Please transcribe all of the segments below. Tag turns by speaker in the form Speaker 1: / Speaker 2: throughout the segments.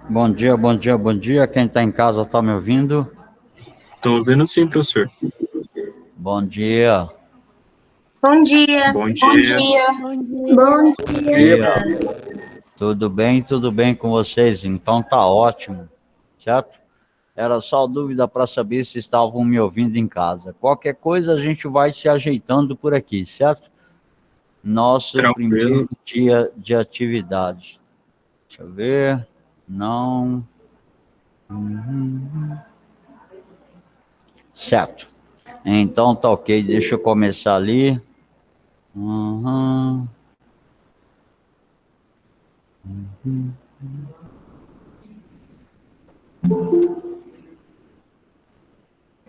Speaker 1: Bom dia, bom dia, bom dia. Quem está em casa está me ouvindo?
Speaker 2: Estou ouvindo sim, professor.
Speaker 1: Bom dia.
Speaker 3: Bom dia.
Speaker 2: Bom dia.
Speaker 4: Bom dia.
Speaker 3: Bom
Speaker 1: Dia. Tudo bem com vocês? Então tá ótimo, certo? Era só dúvida para saber se estavam me ouvindo em casa. Qualquer coisa a gente vai se ajeitando por aqui, certo? Nosso
Speaker 2: Tranquilo.
Speaker 1: primeiro dia de atividade. Deixa eu ver. Não. Certo. Então tá ok. Deixa eu começar ali. Uhum.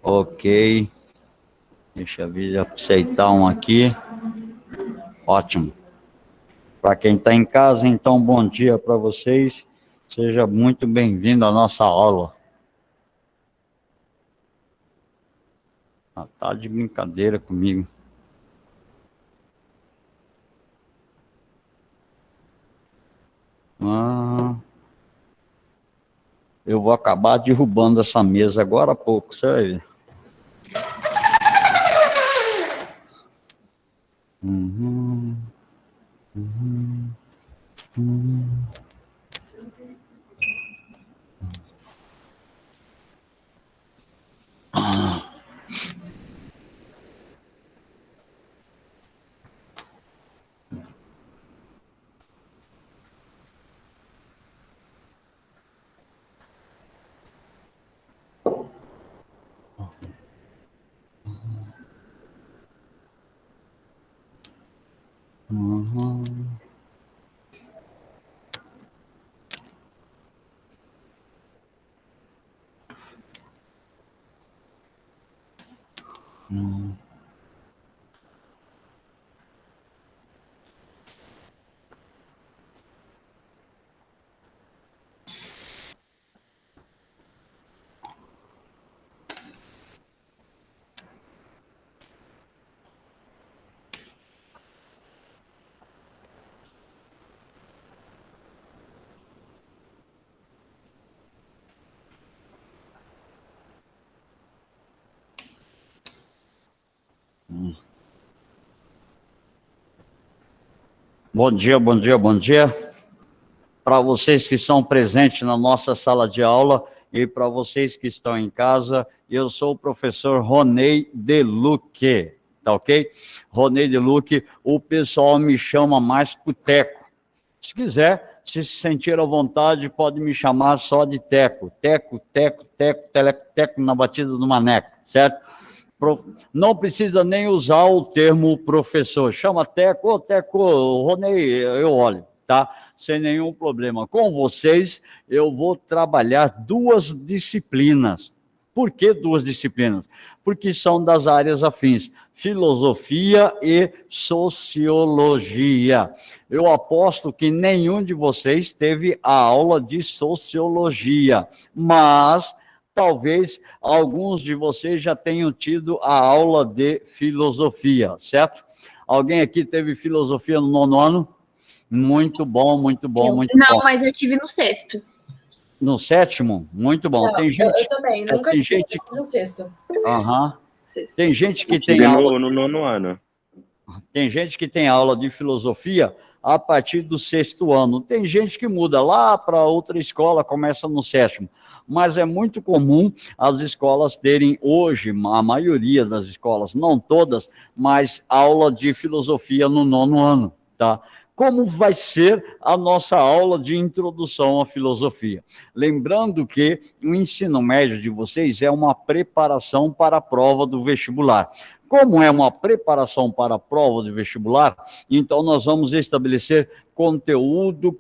Speaker 1: Ok. Deixa eu ver, aceitar um aqui. Ótimo. Para quem está em casa, então, bom dia para vocês. Seja muito bem-vindo à nossa aula. Tá de brincadeira comigo. Eu vou acabar derrubando essa mesa agora há pouco, você vai ver. Bom dia, bom dia, bom dia. Para vocês que estão presentes na nossa sala de aula e para vocês que estão em casa, eu sou o professor Ronei Deluque, tá ok? Ronei Deluque, o pessoal me chama mais pro Teco. Se quiser, se sentir à vontade, pode me chamar só de Teco. Teco, Teco, Teco, Teleco, Teco na batida do maneco, certo? Não precisa nem usar o termo professor. Chama Teco, ô Teco, Ronei, eu olho, tá? Sem nenhum problema. Com vocês, eu vou trabalhar duas disciplinas. Por que duas disciplinas? Porque são das áreas afins, filosofia e sociologia. Eu aposto que nenhum de vocês teve a aula de sociologia, mas talvez alguns de vocês já tenham tido a aula de filosofia, certo? Alguém aqui teve filosofia no 9º ano? Muito bom, muito bom, muito bom.
Speaker 3: Não, mas eu tive no 6º.
Speaker 1: No 7º? Muito bom.
Speaker 4: Não,
Speaker 1: tem gente,
Speaker 4: eu também, nunca
Speaker 1: tem
Speaker 4: tive
Speaker 1: gente,
Speaker 4: no 6º.
Speaker 1: Tem gente que tem aula
Speaker 2: no 9º ano.
Speaker 1: Tem gente que tem aula de filosofia a partir do 6º ano. Tem gente que muda lá para outra escola, começa no 7º. Mas é muito comum as escolas terem hoje, a maioria das escolas, não todas, mas aula de filosofia no 9º ano, tá? Como vai ser a nossa aula de introdução à filosofia? Lembrando que o ensino médio de vocês é uma preparação para a prova do vestibular. Como é uma preparação para a prova de vestibular, então nós vamos estabelecer conteúdo,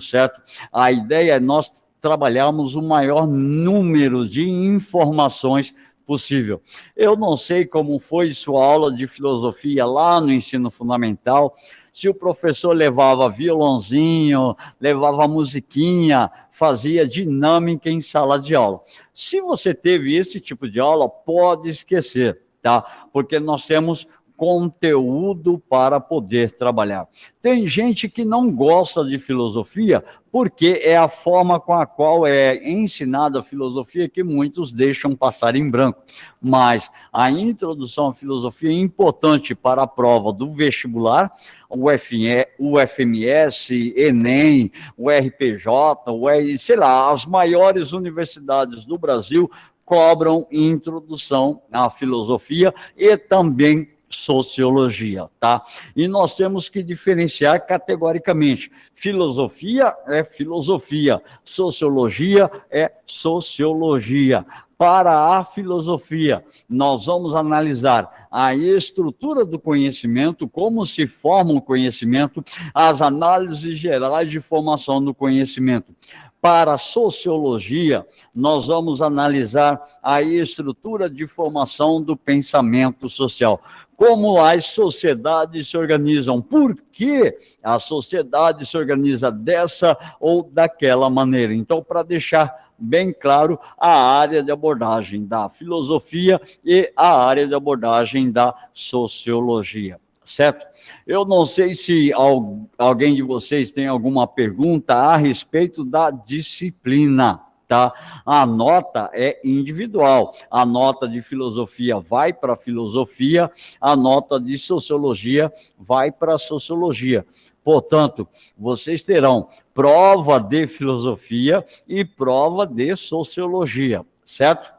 Speaker 1: certo? A ideia é nós trabalharmos o maior número de informações possível. Eu não sei como foi sua aula de filosofia lá no ensino fundamental, se o professor levava violãozinho, levava musiquinha, fazia dinâmica em sala de aula. Se você teve esse tipo de aula, pode esquecer, tá? Porque nós temos conteúdo para poder trabalhar. Tem gente que não gosta de filosofia porque é a forma com a qual é ensinada a filosofia que muitos deixam passar em branco. Mas a introdução à filosofia é importante para a prova do vestibular, o FMS, Enem, o RPJ, sei lá, as maiores universidades do Brasil cobram introdução à filosofia e também sociologia, tá? E nós temos que diferenciar categoricamente. Filosofia é filosofia, sociologia é sociologia. Para a filosofia, nós vamos analisar a estrutura do conhecimento, como se forma o conhecimento, as análises gerais de formação do conhecimento. Para a sociologia, nós vamos analisar a estrutura de formação do pensamento social. Como as sociedades se organizam, por que a sociedade se organiza dessa ou daquela maneira. Então, para deixar bem claro, a área de abordagem da filosofia e a área de abordagem da sociologia. Certo? Eu não sei se alguém de vocês tem alguma pergunta a respeito da disciplina, tá? A nota é individual. A nota de filosofia vai para a filosofia, a nota de sociologia vai para a sociologia. Portanto, vocês terão prova de filosofia e prova de sociologia, certo?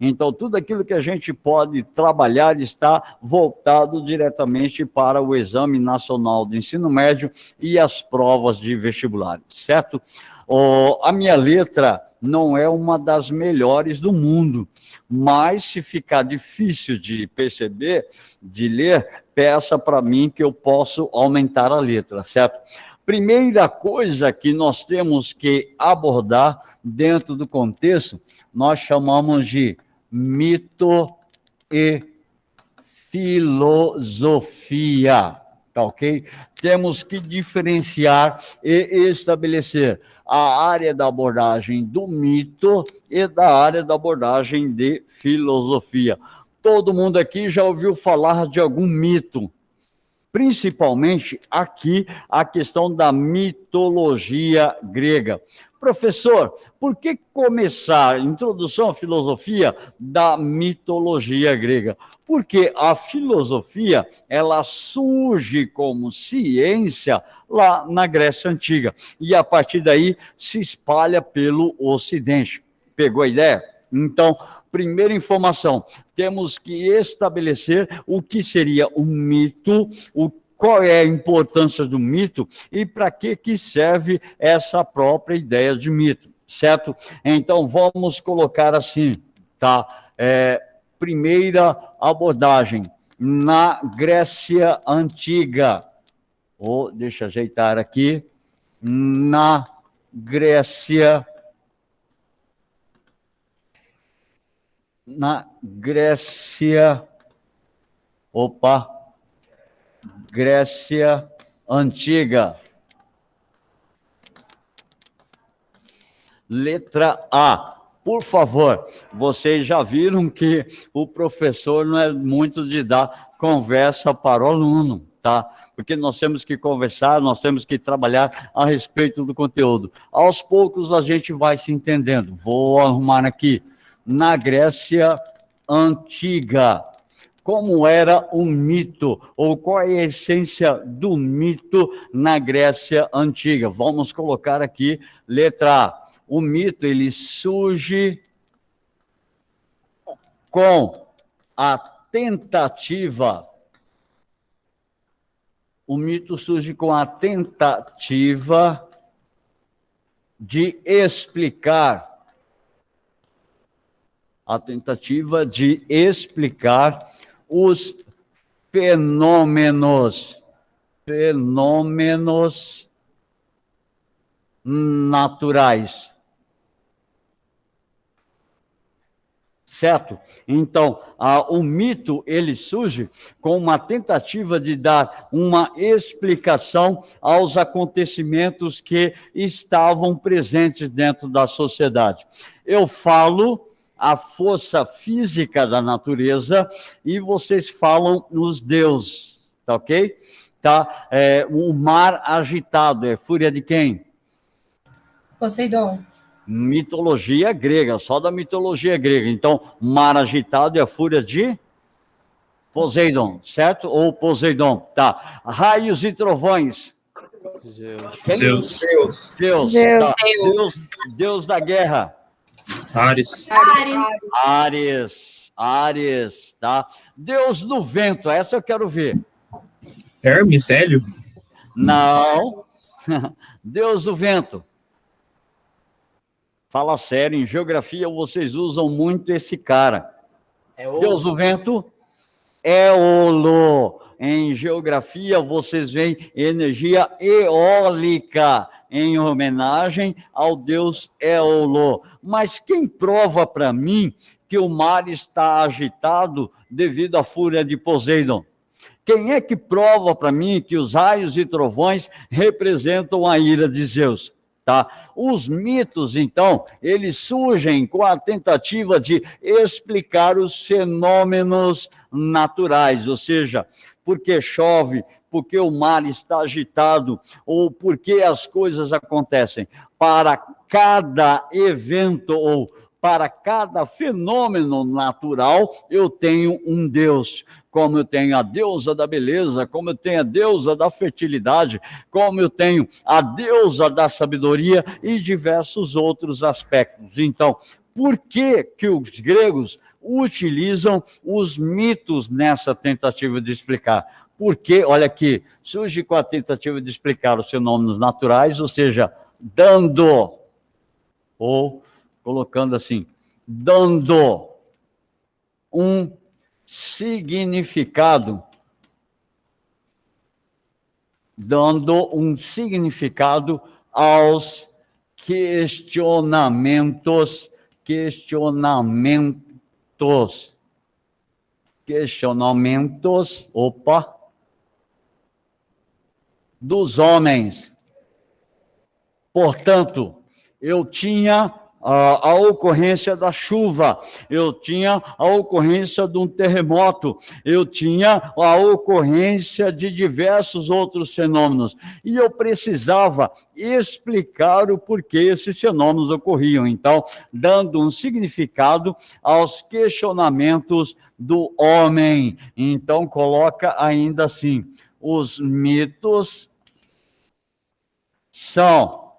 Speaker 1: Então, tudo aquilo que a gente pode trabalhar está voltado diretamente para o Exame Nacional de Ensino Médio e as provas de vestibular, certo? A minha letra não é uma das melhores do mundo, mas se ficar difícil de perceber, de ler, peça para mim que eu posso aumentar a letra, certo? Primeira coisa que nós temos que abordar dentro do contexto, nós chamamos de mito e filosofia, tá ok? Temos que diferenciar e estabelecer a área da abordagem do mito e da área da abordagem de filosofia. Todo mundo aqui já ouviu falar de algum mito, principalmente aqui a questão da mitologia grega. Professor, por que começar a introdução à filosofia da mitologia grega? Porque a filosofia, ela surge como ciência lá na Grécia Antiga, e a partir daí se espalha pelo Ocidente. Pegou a ideia? Então, primeira informação, temos que estabelecer o que seria um mito, qual é a importância do mito e para que serve essa própria ideia de mito, certo? Então, vamos colocar assim, tá? Primeira abordagem, na Grécia Antiga. Deixa eu ajeitar aqui. Na Grécia Antiga. Letra A. Por favor, vocês já viram que o professor não é muito de dar conversa para o aluno, tá? Porque nós temos que conversar, nós temos que trabalhar a respeito do conteúdo. Aos poucos a gente vai se entendendo. Vou arrumar aqui. Na Grécia Antiga. Como era o mito, ou qual é a essência do mito na Grécia Antiga? Vamos colocar aqui, letra A. O mito, ele surge com a tentativa. O mito surge com a tentativa de explicar. A tentativa de explicar os fenômenos naturais. Certo? Então, o mito, ele surge com uma tentativa de dar uma explicação aos acontecimentos que estavam presentes dentro da sociedade. Eu falo a força física da natureza, e vocês falam nos deuses, tá ok? Tá? O mar agitado é fúria de quem?
Speaker 4: Poseidon.
Speaker 1: Mitologia grega, só da mitologia grega. Então, mar agitado é a fúria de Poseidon, certo? Ou Poseidon, tá. Raios e trovões.
Speaker 2: Zeus.
Speaker 1: Deus,
Speaker 5: Deus.
Speaker 1: tá. Deus da guerra.
Speaker 2: Ares.
Speaker 1: Ares, tá? Deus do vento, essa eu quero ver.
Speaker 2: Hermes, Hélio.
Speaker 1: Não. Deus do vento. Fala sério, em geografia vocês usam muito esse cara. Deus do vento, Éolo. Em geografia vocês veem energia eólica, em homenagem ao deus Éolo. Mas quem prova para mim que o mar está agitado devido à fúria de Poseidon? Quem é que prova para mim que os raios e trovões representam a ira de Zeus? Tá? Os mitos, então, eles surgem com a tentativa de explicar os fenômenos naturais, ou seja, porque chove, porque o mar está agitado, ou porque as coisas acontecem. Para cada evento ou para cada fenômeno natural, eu tenho um Deus. Como eu tenho a deusa da beleza, como eu tenho a deusa da fertilidade, como eu tenho a deusa da sabedoria e diversos outros aspectos. Então, por que que os gregos utilizam os mitos nessa tentativa de explicar? Porque, olha aqui, surge com a tentativa de explicar os fenômenos naturais, ou seja, dando, ou colocando assim, dando um significado, aos questionamentos dos homens. Portanto, eu tinha a ocorrência da chuva, eu tinha a ocorrência de um terremoto, eu tinha a ocorrência de diversos outros fenômenos, e eu precisava explicar o porquê esses fenômenos ocorriam, então, dando um significado aos questionamentos do homem. Então, coloca ainda assim, os mitos são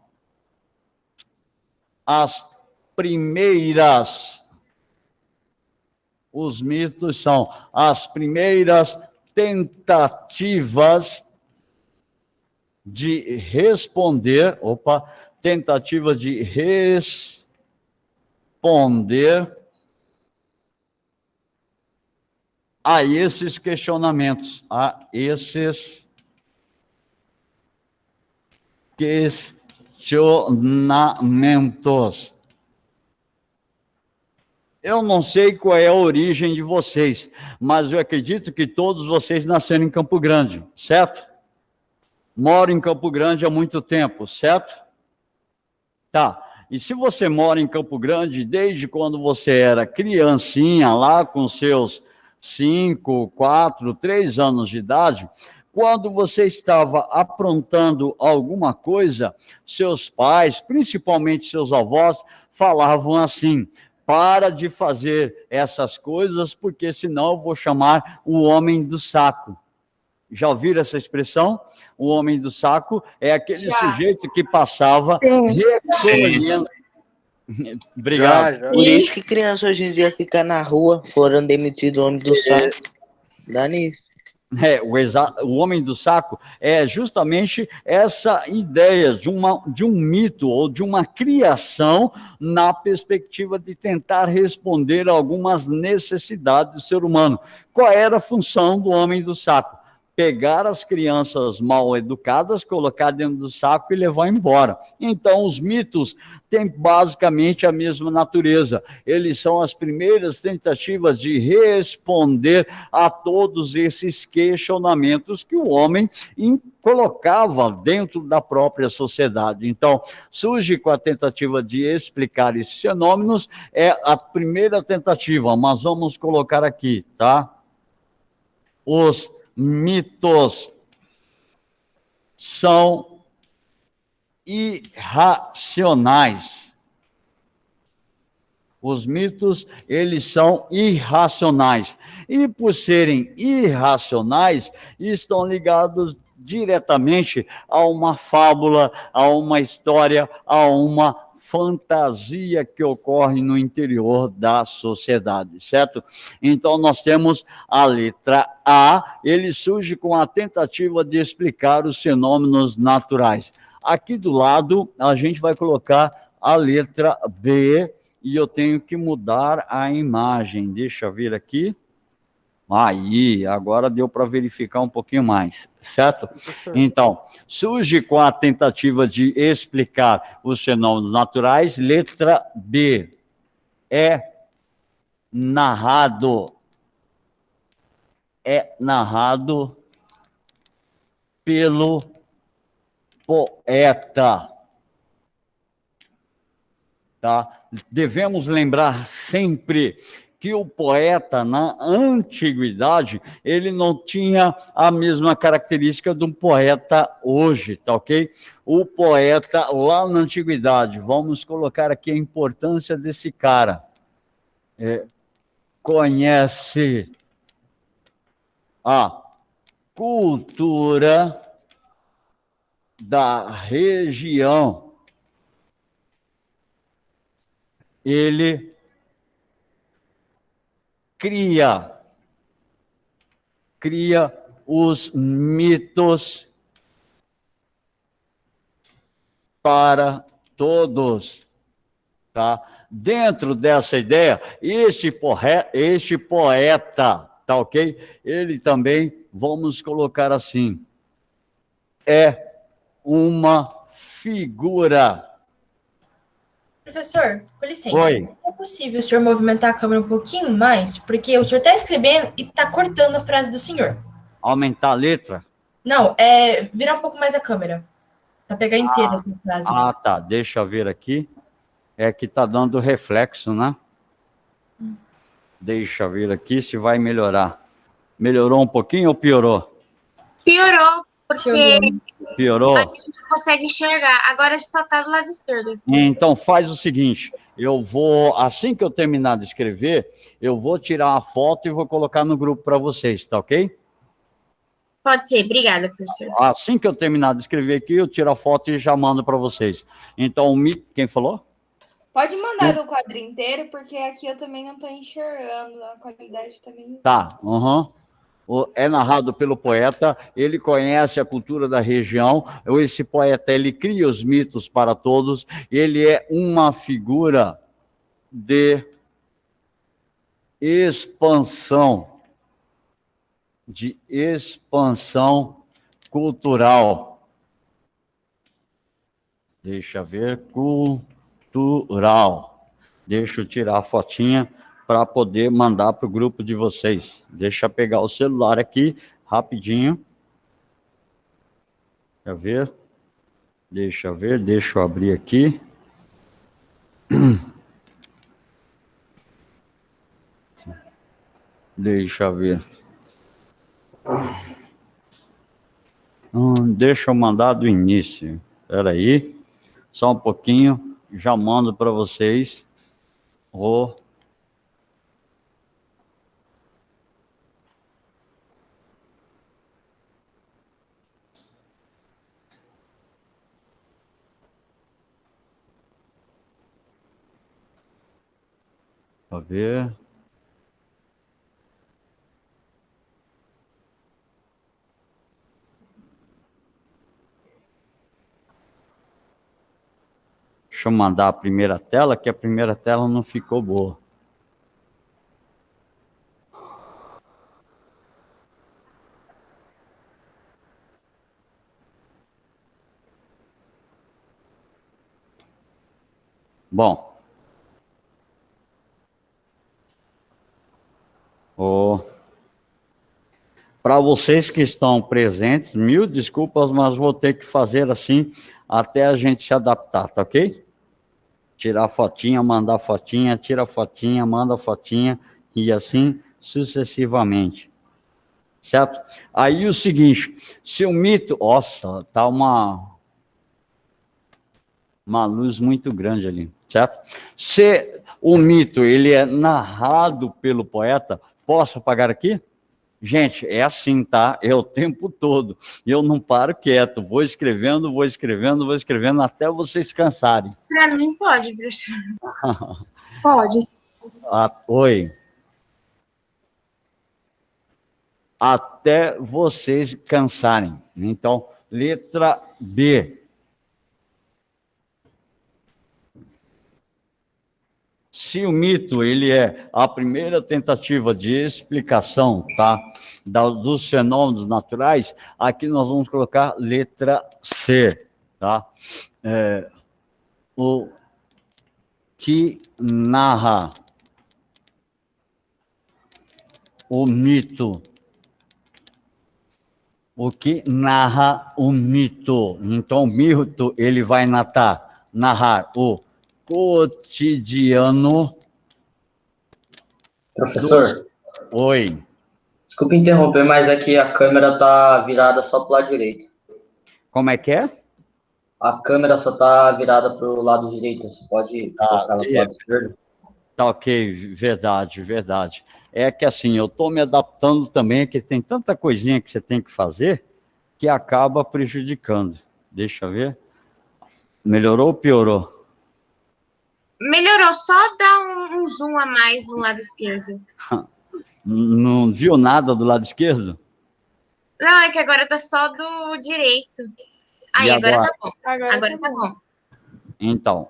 Speaker 1: as primeiras, os mitos são as primeiras tentativas de responder, a esses questionamentos, Eu não sei qual é a origem de vocês, mas eu acredito que todos vocês nasceram em Campo Grande, certo? Moro em Campo Grande há muito tempo, certo? Tá. E se você mora em Campo Grande desde quando você era criancinha, lá com seus 5, 4, 3 anos de idade, quando você estava aprontando alguma coisa, seus pais, principalmente seus avós, falavam assim: para de fazer essas coisas, porque senão eu vou chamar o homem do saco. Já ouviram essa expressão? O homem do saco é aquele sujeito que passava recolhendo. Obrigado.
Speaker 5: Já. Por isso que criança hoje em dia fica na rua, foram demitidos o homem do saco. Dá nisso.
Speaker 1: O homem do saco é justamente essa ideia de um mito ou de uma criação na perspectiva de tentar responder a algumas necessidades do ser humano. Qual era a função do homem do saco? pegar as crianças mal educadas, colocar dentro do saco e levar embora. Então, os mitos têm basicamente a mesma natureza. Eles são as primeiras tentativas de responder a todos esses questionamentos que o homem colocava dentro da própria sociedade. Então, surge com a tentativa de explicar esses fenômenos, é a primeira tentativa, mas vamos colocar aqui, tá? Os mitos são irracionais. Os mitos, eles são irracionais. E por serem irracionais, estão ligados diretamente a uma fábula, a uma história, a uma fantasia que ocorre no interior da sociedade, certo? Então, nós temos a letra A, ele surge com a tentativa de explicar os fenômenos naturais. Aqui do lado, a gente vai colocar a letra B, e eu tenho que mudar a imagem. Deixa eu vir aqui. Aí, agora deu para verificar um pouquinho mais, certo? Então, surge com a tentativa de explicar os fenômenos naturais, letra B, é narrado pelo poeta. Tá? Devemos lembrar sempre que o poeta, na antiguidade, ele não tinha a mesma característica de um poeta hoje, tá ok? O poeta, lá na antiguidade, vamos colocar aqui a importância desse cara. Conhece a cultura da região. Ele cria os mitos para todos, tá? Dentro dessa ideia, este poeta, tá ok? Ele também, vamos colocar assim, é uma figura.
Speaker 4: Professor, com licença.
Speaker 1: Oi.
Speaker 4: É possível o senhor movimentar a câmera um pouquinho mais? Porque o senhor está escrevendo e está cortando a frase do senhor.
Speaker 1: Aumentar a letra?
Speaker 4: Não, virar um pouco mais a câmera. Para pegar inteira essa frase.
Speaker 1: Ah, tá. Deixa eu ver aqui. É que tá dando reflexo, né? Deixa eu ver aqui se vai melhorar. Melhorou um pouquinho ou piorou?
Speaker 3: Piorou, porque
Speaker 1: Piorou?
Speaker 3: a gente não consegue enxergar. Agora só tá do lado esquerdo.
Speaker 1: Então faz o seguinte, eu vou, assim que eu terminar de escrever, eu vou tirar a foto e vou colocar no grupo para vocês, tá ok?
Speaker 3: Pode ser, obrigada, professor.
Speaker 1: Assim que eu terminar de escrever aqui, eu tiro a foto e já mando para vocês. Então, quem falou?
Speaker 6: Pode mandar no quadro inteiro, porque aqui eu também não estou enxergando, a qualidade também.
Speaker 1: Tá, é narrado pelo poeta, ele conhece a cultura da região, esse poeta, ele cria os mitos para todos, ele é uma figura de expansão cultural. Deixa eu ver, cultural. Deixa eu tirar a fotinha para poder mandar para o grupo de vocês. Deixa eu pegar o celular aqui, rapidinho. Deixa eu ver, deixa eu abrir aqui. Deixa eu ver. Deixa eu mandar do início. Espera aí, só um pouquinho, já mando para vocês. Para ver. Deixa eu mandar a primeira tela, que a primeira tela não ficou boa. Bom. Para vocês que estão presentes, mil desculpas, mas vou ter que fazer assim até a gente se adaptar, tá ok? Tirar fotinha, mandar fotinha, tira fotinha, manda fotinha e assim sucessivamente. Certo? Aí o seguinte, se o mito... Nossa, tá uma luz muito grande ali, certo? Se o mito ele é narrado pelo poeta, posso apagar aqui? Gente, é assim, tá? É o tempo todo. Eu não paro quieto, vou escrevendo, até vocês cansarem.
Speaker 3: Para mim, pode, professor. Pode.
Speaker 1: Oi. Até vocês cansarem. Então, letra B. Se o mito ele é a primeira tentativa de explicação, tá, dos fenômenos naturais, aqui nós vamos colocar letra C, tá? O que narra o mito. O que narra o mito. Então, o mito ele vai narrar o cotidiano.
Speaker 7: Professor,
Speaker 1: Oi.
Speaker 7: desculpe interromper, mas aqui a câmera tá virada só pro lado direito.
Speaker 1: Como é que é?
Speaker 7: A câmera só tá virada pro lado direito. Você pode colocar ela pro lado esquerdo?
Speaker 1: Tá ok, verdade. É que assim, eu estou me adaptando também, que tem tanta coisinha que você tem que fazer, que acaba prejudicando. Deixa eu ver. Melhorou ou piorou?
Speaker 3: Melhorou, só dá um zoom a mais no lado esquerdo.
Speaker 1: Não viu nada do lado esquerdo?
Speaker 3: Não, é que agora tá só do direito. Aí,
Speaker 1: E
Speaker 3: agora
Speaker 1: agora?
Speaker 3: tá bom. Agora tá bom.
Speaker 1: Então,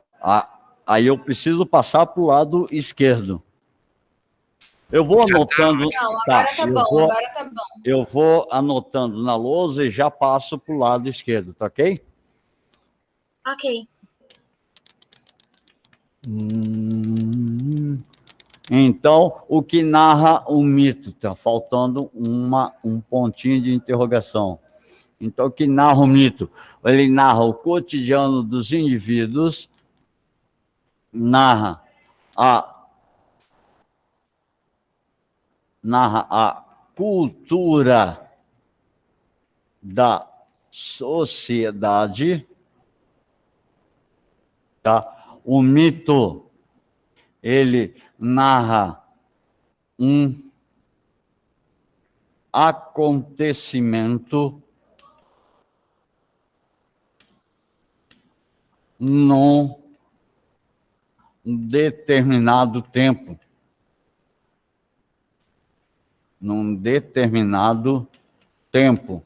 Speaker 1: aí eu preciso passar para o lado esquerdo. Eu vou anotando.
Speaker 6: Não, agora tá bom, agora tá bom.
Speaker 1: Eu vou anotando na lousa e já passo para o lado esquerdo, tá ok?
Speaker 3: Ok.
Speaker 1: Então, o que narra o mito? Tá faltando um pontinho de interrogação. Então, o que narra o mito? Ele narra o cotidiano dos indivíduos, narra a cultura da sociedade, tá? O mito, ele narra um acontecimento num determinado tempo. Num determinado tempo.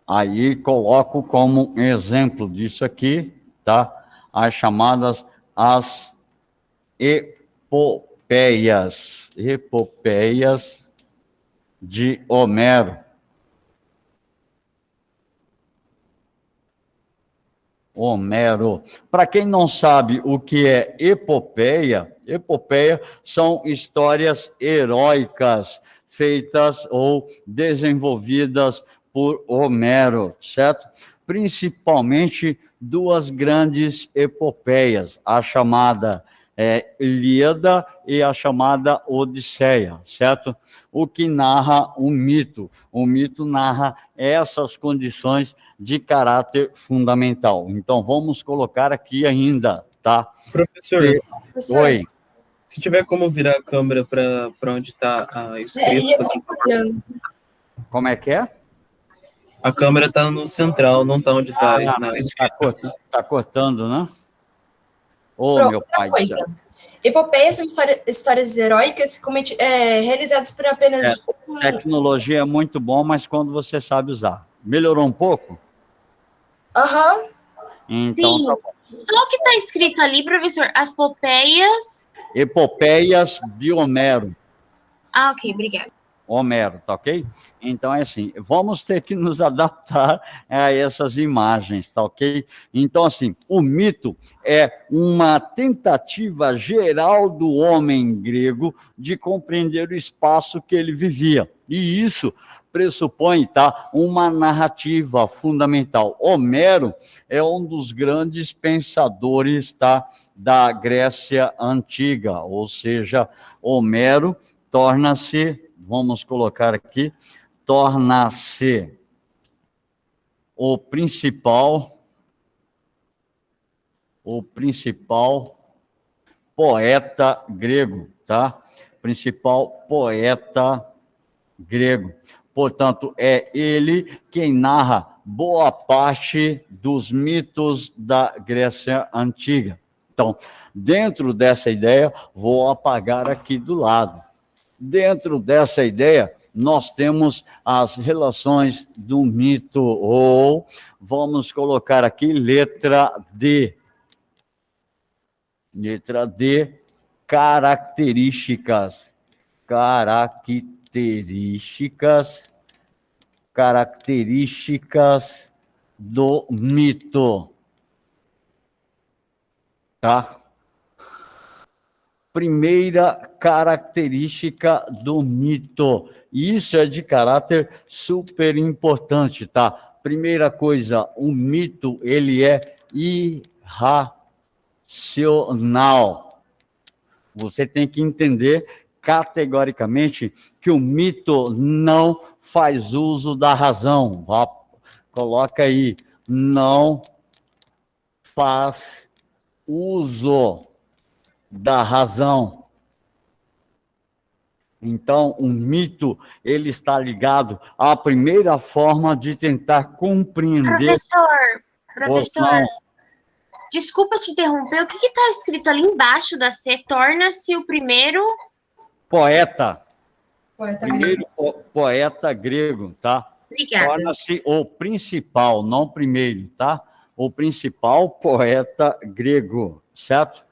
Speaker 1: Aí coloco como exemplo disso aqui, tá? As chamadas as epopeias de Homero. Para quem não sabe o que é epopeia são histórias heróicas feitas ou desenvolvidas por Homero, certo? Principalmente duas grandes epopeias, a chamada Ilíada e a chamada Odisseia, certo? O que narra o mito narra essas condições de caráter fundamental. Então, vamos colocar aqui ainda, tá?
Speaker 2: Professor,
Speaker 1: Oi.
Speaker 2: se tiver como virar a câmera para onde está escrito...
Speaker 1: Como é que é?
Speaker 2: A câmera está no central, não está onde está.
Speaker 1: Tá cortando, né? Meu pai.
Speaker 4: Epopeias são histórias heróicas realizadas por apenas...
Speaker 1: Tecnologia é muito bom, mas quando você sabe usar. Melhorou um pouco?
Speaker 4: Aham.
Speaker 1: Então,
Speaker 3: sim,
Speaker 1: tá bom.
Speaker 3: só o que está escrito ali, professor, as popeias...
Speaker 1: Epopeias de Homero.
Speaker 3: Ah, ok, obrigada.
Speaker 1: Homero, tá ok? Então é assim, vamos ter que nos adaptar a essas imagens, tá ok? Então assim, o mito é uma tentativa geral do homem grego de compreender o espaço que ele vivia. E isso pressupõe, tá, uma narrativa fundamental. Homero é um dos grandes pensadores, tá, da Grécia Antiga, ou seja, Homero torna-se, vamos colocar aqui, torna-se o principal poeta grego, tá? Principal poeta grego. Portanto, é ele quem narra boa parte dos mitos da Grécia Antiga. Então, dentro dessa ideia, vou apagar aqui do lado. Dentro dessa ideia, nós temos as relações do mito, ou vamos colocar aqui letra D. Letra D, características do mito. Tá? Primeira característica do mito. Isso é de caráter super importante, tá? Primeira coisa, o mito, ele é irracional. Você tem que entender categoricamente que o mito não faz uso da razão. Ó, coloca aí, não faz uso da razão. Então, o mito, ele está ligado à primeira forma de tentar compreender...
Speaker 3: Professor, desculpa te interromper, o que está escrito ali embaixo da C? Torna-se o primeiro...
Speaker 1: Poeta
Speaker 4: grego.
Speaker 1: Poeta grego, tá?
Speaker 3: Obrigada.
Speaker 1: Torna-se o principal, não primeiro, tá? O principal poeta grego, certo?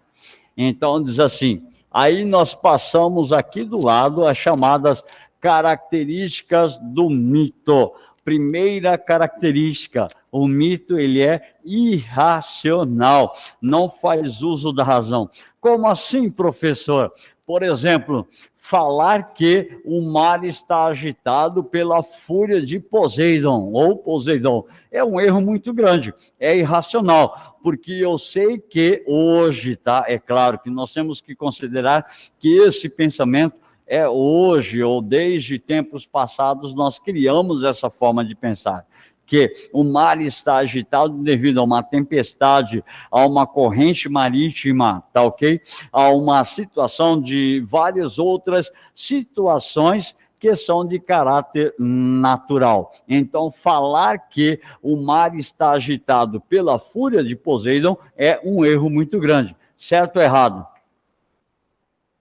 Speaker 1: Então, diz assim, aí nós passamos aqui do lado as chamadas características do mito. Primeira característica, o mito, ele é irracional, não faz uso da razão. Como assim, professor? Por exemplo, falar que o mar está agitado pela fúria de Poseidon, ou Poseidon, é um erro muito grande, é irracional, porque eu sei que hoje, tá? É claro que nós temos que considerar que esse pensamento é hoje, ou desde tempos passados, nós criamos essa forma de pensar, que o mar está agitado devido a uma tempestade, a uma corrente marítima, tá ok? A uma situação de várias outras situações que são de caráter natural. Então, falar que o mar está agitado pela fúria de Poseidon é um erro muito grande. Certo ou errado?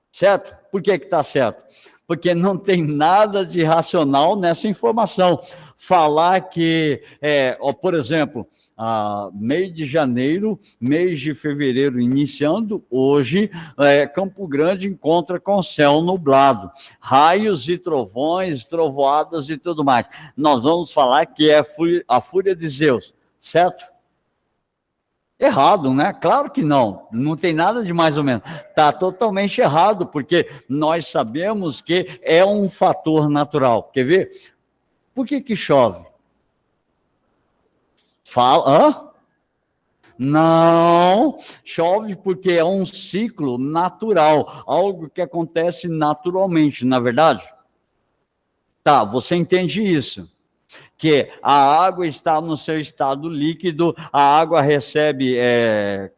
Speaker 1: Certo? Por que está certo? Porque não tem nada de racional nessa informação. Falar que, por exemplo, mês de janeiro, mês de fevereiro iniciando, hoje, Campo Grande encontra com céu nublado, raios e trovões, trovoadas e tudo mais. Nós vamos falar que é a fúria de Zeus, certo? Errado, né? Claro que não, não tem nada de mais ou menos. Está totalmente errado, porque nós sabemos que é um fator natural. Quer ver? Por que chove? Fala, Não, chove porque é um ciclo natural, algo que acontece naturalmente, na verdade? Tá, você entende isso? Que a água está no seu estado líquido, a água recebe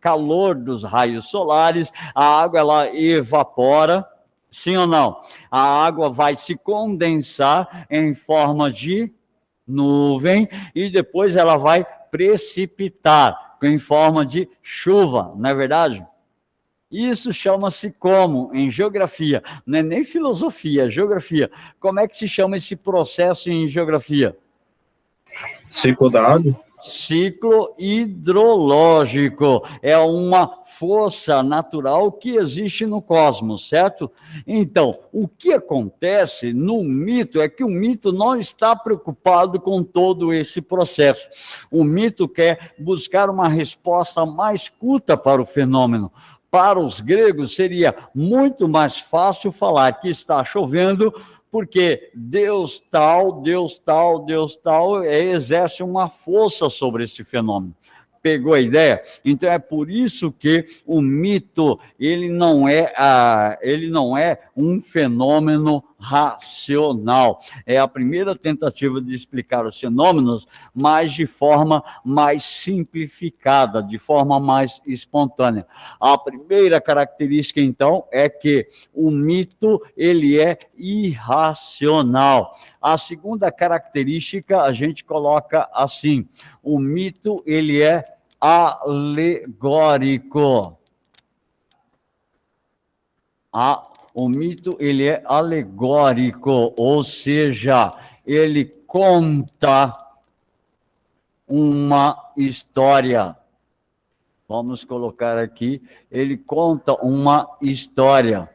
Speaker 1: calor dos raios solares, a água ela evapora, sim ou não? A água vai se condensar em forma de nuvem e depois ela vai precipitar em forma de chuva, não é verdade? Isso chama-se como? Em geografia, não é nem filosofia, é geografia. Como é que se chama esse processo em geografia?
Speaker 2: Ciclo da água?
Speaker 1: ciclo hidrológico. É uma força natural que existe no cosmos, certo? Então, o que acontece no mito é que o mito não está preocupado com todo esse processo. O mito quer buscar uma resposta mais curta para o fenômeno. Para os gregos, seria muito mais fácil falar que está chovendo, porque Deus tal, exerce uma força sobre esse fenômeno. Pegou a ideia? Então é por isso que o mito ele não é um fenômeno racional. É a primeira tentativa de explicar os fenômenos, mas de forma mais simplificada, de forma mais espontânea. A primeira característica, então, é que o mito ele é irracional. A segunda característica a gente coloca assim: o mito ele é alegórico. O mito ele é alegórico, ou seja, ele conta uma história. Vamos colocar aqui, ele conta uma história.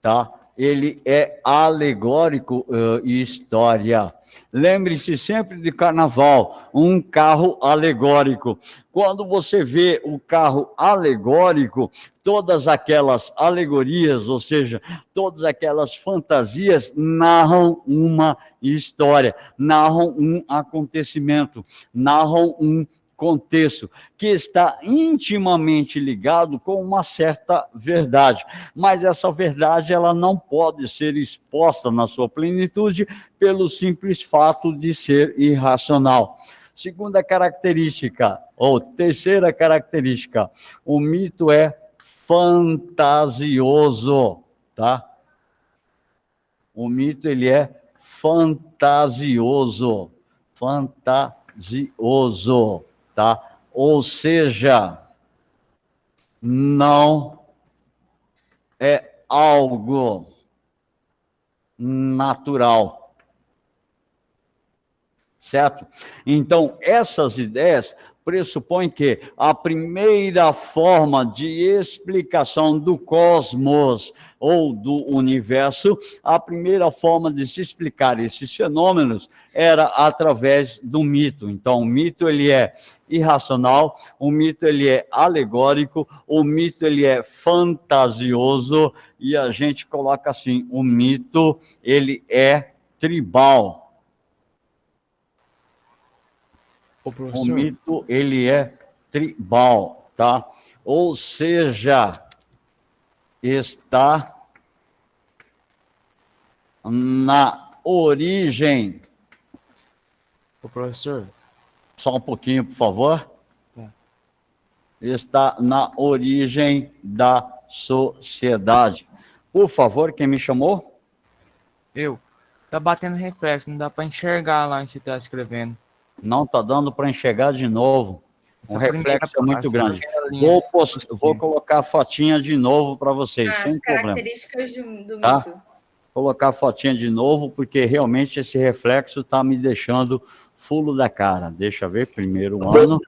Speaker 1: Tá? Ele é alegórico, história. Lembre-se sempre de carnaval, um carro alegórico. Quando você vê o carro alegórico, todas aquelas alegorias, ou seja, todas aquelas fantasias narram uma história, narram um acontecimento, narram um contexto que está intimamente ligado com uma certa verdade, mas essa verdade ela não pode ser exposta na sua plenitude pelo simples fato de ser irracional. Segunda característica, ou terceira característica, o mito é fantasioso, tá? O mito ele é fantasioso, tá? Ou seja, não é algo natural, certo? Então, essas ideias pressupõem que a primeira forma de explicação do cosmos ou do universo, a primeira forma de se explicar esses fenômenos era através do mito. Então, o mito ele é irracional, o mito ele é alegórico, o mito ele é fantasioso, e a gente coloca assim, o mito ele é tribal. O mito, ele é tribal, tá? Ou seja, está na origem.
Speaker 8: Ô, professor.
Speaker 1: Só um pouquinho, por favor. Está na origem da sociedade. Por favor, quem me chamou?
Speaker 8: Eu. Tá batendo reflexo, não dá para enxergar lá onde você está escrevendo.
Speaker 1: Não está dando para enxergar de novo. O reflexo é muito grande. Vou colocar a fotinha de novo para vocês, sem problema.
Speaker 6: As características do
Speaker 1: tá?
Speaker 6: mito.
Speaker 1: Colocar a fotinha de novo, porque realmente esse reflexo está me deixando fulo da cara. Deixa eu ver, primeiro ano.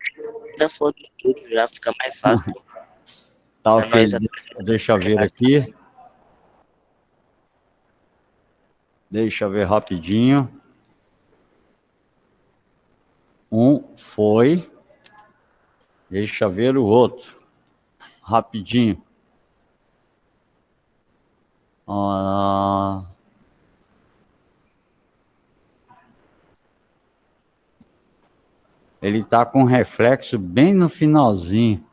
Speaker 5: Da foto tudo já fica mais fácil.
Speaker 1: Tá, ok. Deixa eu ver aqui. Deixa eu ver rapidinho. Um foi. Deixa eu ver o outro. Rapidinho. Ele está com reflexo bem no finalzinho,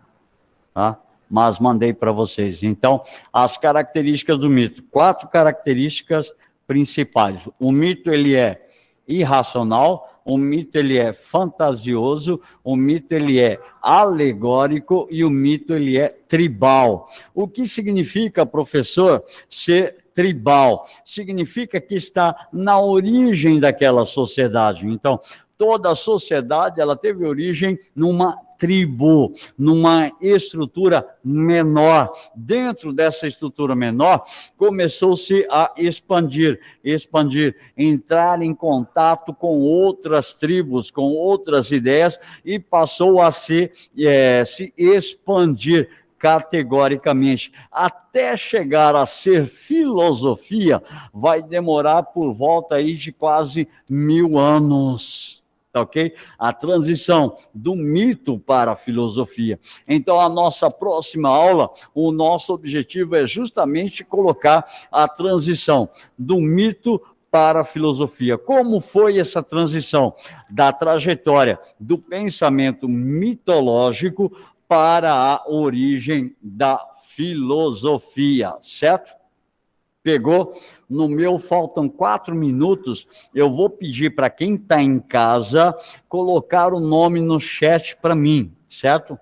Speaker 1: tá? Mas mandei para vocês. Então, as características do mito. 4 características principais. O mito, ele é irracional. O mito ele é fantasioso, o mito ele é alegórico e o mito ele é tribal. O que significa, professor, ser tribal? Significa que está na origem daquela sociedade. Então, toda a sociedade ela teve origem numa tribo, numa estrutura menor. Dentro dessa estrutura menor, começou-se a expandir, entrar em contato com outras tribos, com outras ideias, e passou a se expandir categoricamente. Até chegar a ser filosofia, vai demorar por volta aí de quase 1000 anos. Tá ok? A transição do mito para a filosofia. Então, a nossa próxima aula, o nosso objetivo é justamente colocar a transição do mito para a filosofia. Como foi essa transição da trajetória do pensamento mitológico para a origem da filosofia, certo? Pegou? No meu faltam 4 minutos, eu vou pedir para quem está em casa colocar o nome no chat para mim, certo?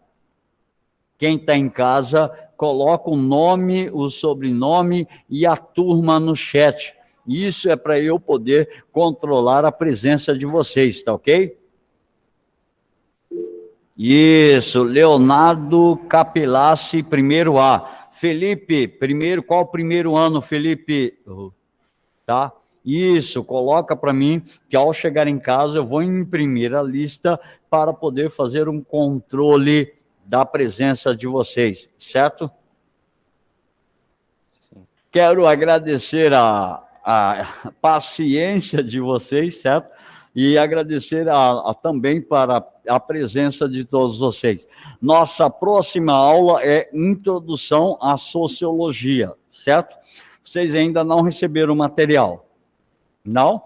Speaker 1: Quem está em casa, coloca o nome, o sobrenome e a turma no chat. Isso é para eu poder controlar a presença de vocês, tá ok? Isso, Leonardo Capelassi, primeiro A. Felipe, qual o primeiro ano, Felipe? Tá? Isso, coloca para mim, que ao chegar em casa eu vou imprimir a lista para poder fazer um controle da presença de vocês, certo? Sim. Quero agradecer a paciência de vocês, certo? E agradecer também para a presença de todos vocês. Nossa próxima aula é Introdução à Sociologia, certo? Vocês ainda não receberam o material? Não?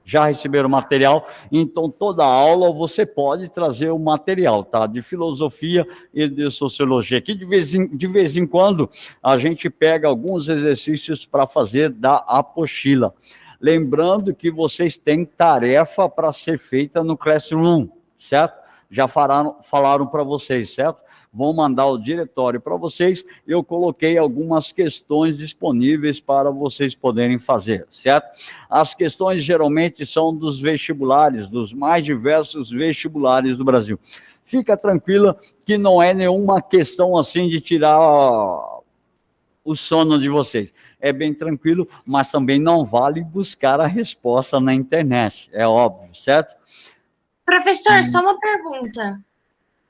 Speaker 1: Já receberam o material? Então, toda aula você pode trazer o material, tá? De filosofia e de sociologia. Aqui, de vez em quando, a gente pega alguns exercícios para fazer da apostila. Lembrando que vocês têm tarefa para ser feita no Classroom, certo? Já falaram para vocês, certo? Vou mandar o diretório para vocês. Eu coloquei algumas questões disponíveis para vocês poderem fazer, certo? As questões geralmente são dos vestibulares, dos mais diversos vestibulares do Brasil. Fica tranquila que não é nenhuma questão assim de tirar o sono de vocês. É bem tranquilo, mas também não vale buscar a resposta na internet, é óbvio, certo?
Speaker 3: Professor, só uma pergunta.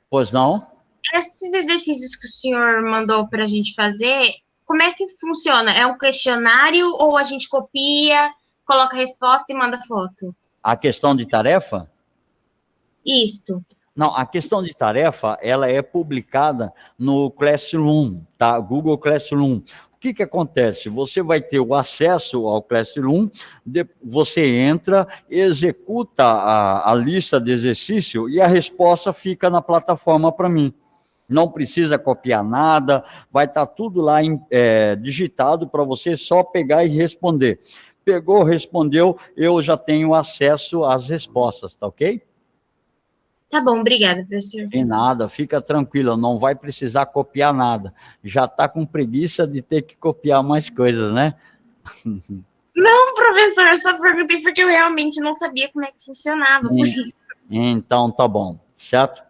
Speaker 1: Pois não?
Speaker 3: Esses exercícios que o senhor mandou para a gente fazer, como é que funciona? É um questionário ou a gente copia, coloca a resposta e manda foto?
Speaker 1: A questão de tarefa?
Speaker 3: Isto.
Speaker 1: Não, a questão de tarefa, ela é publicada no Classroom, tá? Google Classroom. O que acontece? Você vai ter o acesso ao Classroom, você entra, executa a lista de exercício e a resposta fica na plataforma para mim. Não precisa copiar nada, vai estar tudo lá digitado para você só pegar e responder. Pegou, respondeu, eu já tenho acesso às respostas, tá ok?
Speaker 3: Tá bom, obrigada, professor.
Speaker 1: De nada, fica tranquila, não vai precisar copiar nada. Já está com preguiça de ter que copiar mais coisas, né?
Speaker 3: Não, professor, eu só perguntei porque eu realmente não sabia como é que funcionava, por isso.
Speaker 1: Então, tá bom, certo?